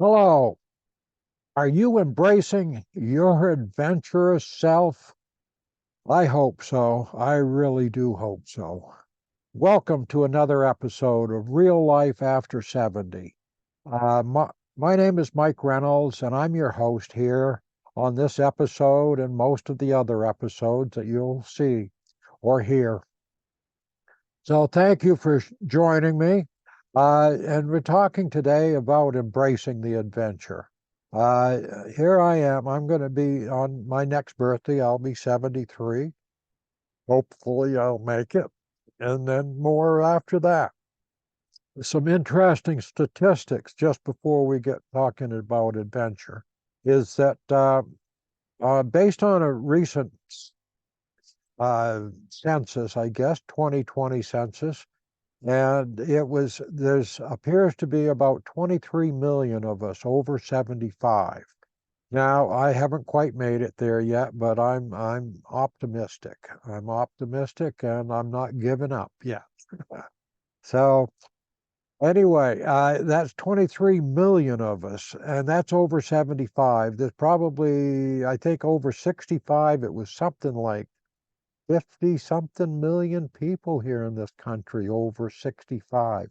Hello, are you embracing your adventurous self? I hope so. I really do hope so. Welcome to another episode of Real Life After 70. My name is Mike Reynolds, and I'm your host here on this episode and most of the other episodes that you'll see or hear. So thank you for joining me. And we're talking today about embracing the adventure. Here I am. I'm going to be on my next birthday. I'll be 73. Hopefully, I'll make it. And then more after that. Some interesting statistics just before we get talking about adventure is that based on a recent census, I guess, 2020 census, and there's appears to be about 23 million of us over 75. Now, I haven't quite made it there yet, but I'm optimistic. I'm optimistic and I'm not giving up yet. So anyway, that's 23 million of us, and that's over 75. There's probably, I think over 65, it was something like 50 something million people here in this country over 65.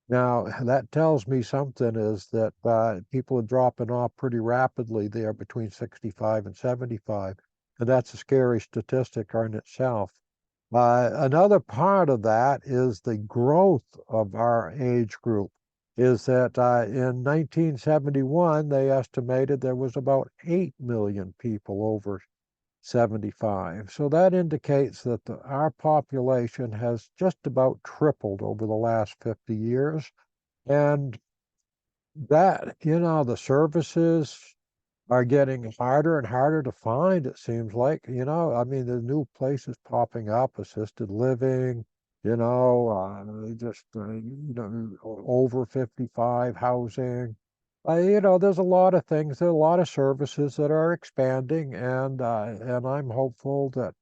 Now, that tells me something is that people are dropping off pretty rapidly there between 65 and 75. And that's a scary statistic in itself. Another part of that is the growth of our age group. Is that in 1971, they estimated there was about 8 million people over 75. So that indicates that our population has just about tripled over the last 50 years. And that, the services are getting harder and harder to find, it seems like. I mean, the new places popping up, assisted living, over 55 housing. There's a lot of things, there are a lot of services that are expanding, and I'm hopeful that,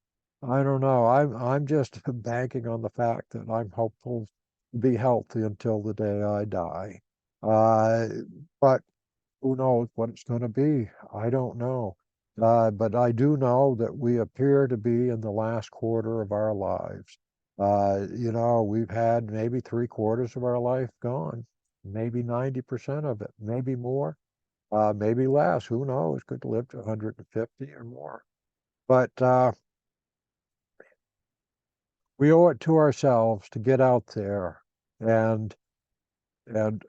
I don't know, I'm just banking on the fact that I'm hopeful to be healthy until the day I die. Uh, but who knows what it's going to be? I don't know. But I do know that we appear to be in the last quarter of our lives. We've had maybe 3/4 of our life gone, maybe 90% of it, maybe more, maybe less. Who knows? Could live to 150 or more. But we owe it to ourselves to get out there, and and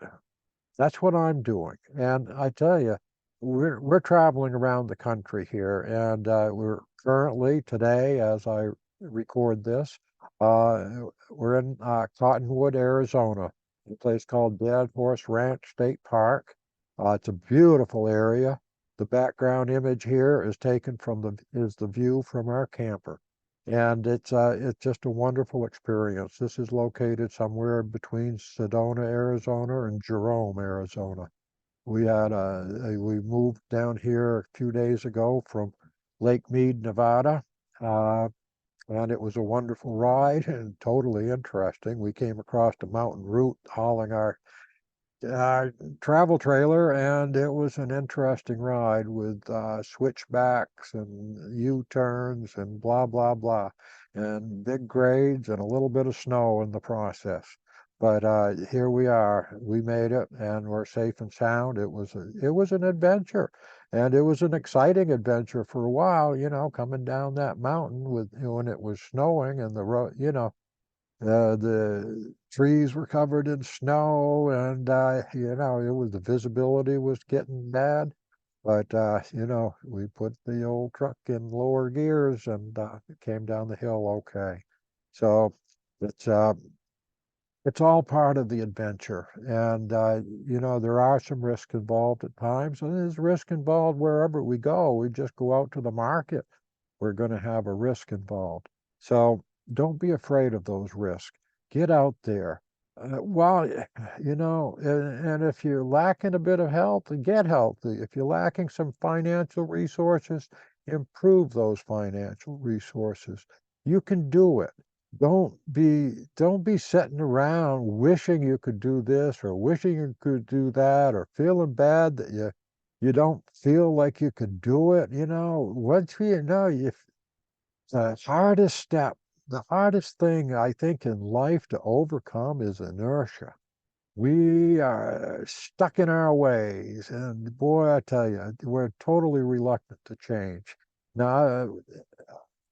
that's what I'm doing. And I tell you, we're traveling around the country here, and we're currently today, as I record this, we're in Cottonwood, Arizona, a place called Dead Horse Ranch State Park. It's a beautiful area. The background image here is taken from the view from our camper. And it's just a wonderful experience. This is located somewhere between Sedona, Arizona, and Jerome, Arizona. We moved down here a few days ago from Lake Mead, Nevada, uh, and it was a wonderful ride and totally interesting. We came across a mountain route hauling our travel trailer, and it was an interesting ride with switchbacks and U-turns and blah, blah, blah, and big grades and a little bit of snow in the process. But here we are. We made it, and we're safe and sound. It was an adventure, and it was an exciting adventure for a while. Coming down that mountain when it was snowing and the road. The trees were covered in snow, and the visibility was getting bad. But we put the old truck in lower gears, and it came down the hill okay. So it's uh, it's all part of the adventure, and there are some risks involved at times, and there's risk involved wherever we go. We just go out to the market, we're going to have a risk involved. So don't be afraid of those risks. Get out there. And if you're lacking a bit of health, get healthy. If you're lacking some financial resources, improve those financial resources. You can do it. don't be sitting around wishing you could do this or wishing you could do that or feeling bad that you don't feel like you could do it. Once you know, if the hardest step, the hardest thing I think in life to overcome is inertia. We are stuck in our ways, and boy, I tell you, we're totally reluctant to change. Now,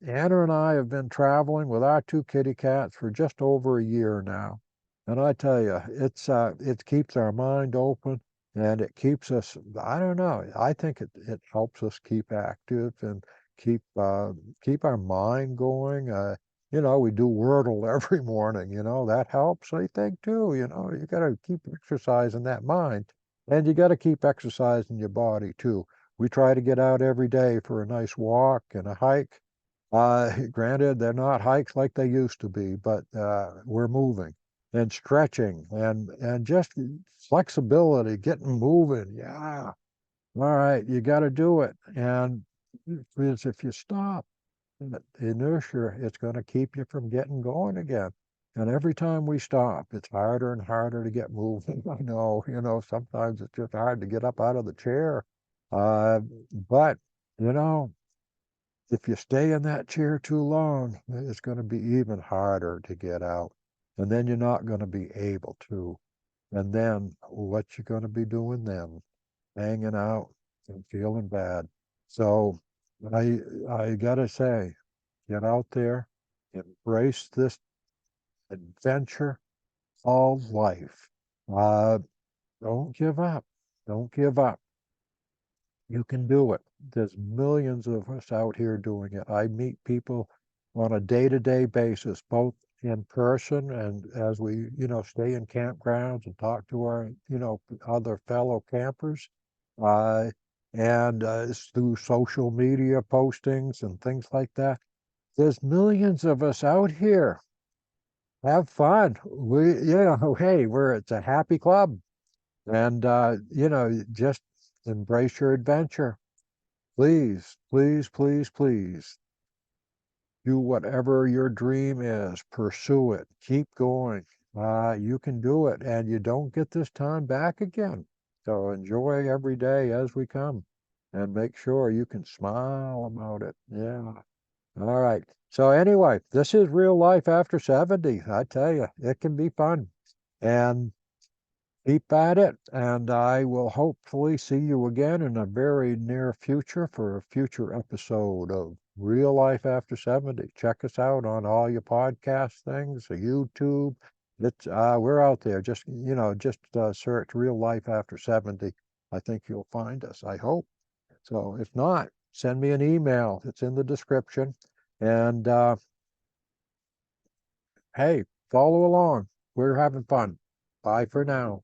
Anna and I have been traveling with our two kitty cats for just over a year now. And I tell you, it keeps our mind open and it keeps us, I don't know, I think it helps us keep active and keep our mind going. We do Wordle every morning, that helps, I think, too. You got to keep exercising that mind and you got to keep exercising your body too. We try to get out every day for a nice walk and a hike. Granted, they're not hikes like they used to be, but we're moving and stretching and just flexibility, getting moving. Yeah. All right, you got to do it. And because if you stop, the inertia, it's going to keep you from getting going again. And every time we stop, it's harder and harder to get moving. I know, sometimes it's just hard to get up out of the chair. But, you know, if you stay in that chair too long, it's going to be even harder to get out. And then you're not going to be able to. And then what you going to be doing then? Hanging out and feeling bad. So I I gotta say, get out there, embrace this adventure called life. Uh, don't give up. Don't give up. You can do it. There's millions of us out here doing it. I meet people on a day-to-day basis, both in person and as we, stay in campgrounds and talk to our, other fellow campers, uh, and through social media postings and things like that. There's millions of us out here. Have fun. Hey, it's a happy club, and just embrace your adventure. Please, please, please, please do whatever your dream is. Pursue it. Keep going. You can do it, and you don't get this time back again. So enjoy every day as we come, and make sure you can smile about it. Yeah. All right. So anyway, this is real life after 70. I tell you, it can be fun. And keep at it, and I will hopefully see you again in a very near future for a future episode of Real Life After 70. Check us out on all your podcast things, YouTube. We're out there. Just search Real Life After 70. I think you'll find us. I hope. So if not, send me an email. It's in the description. And hey, follow along. We're having fun. Bye for now.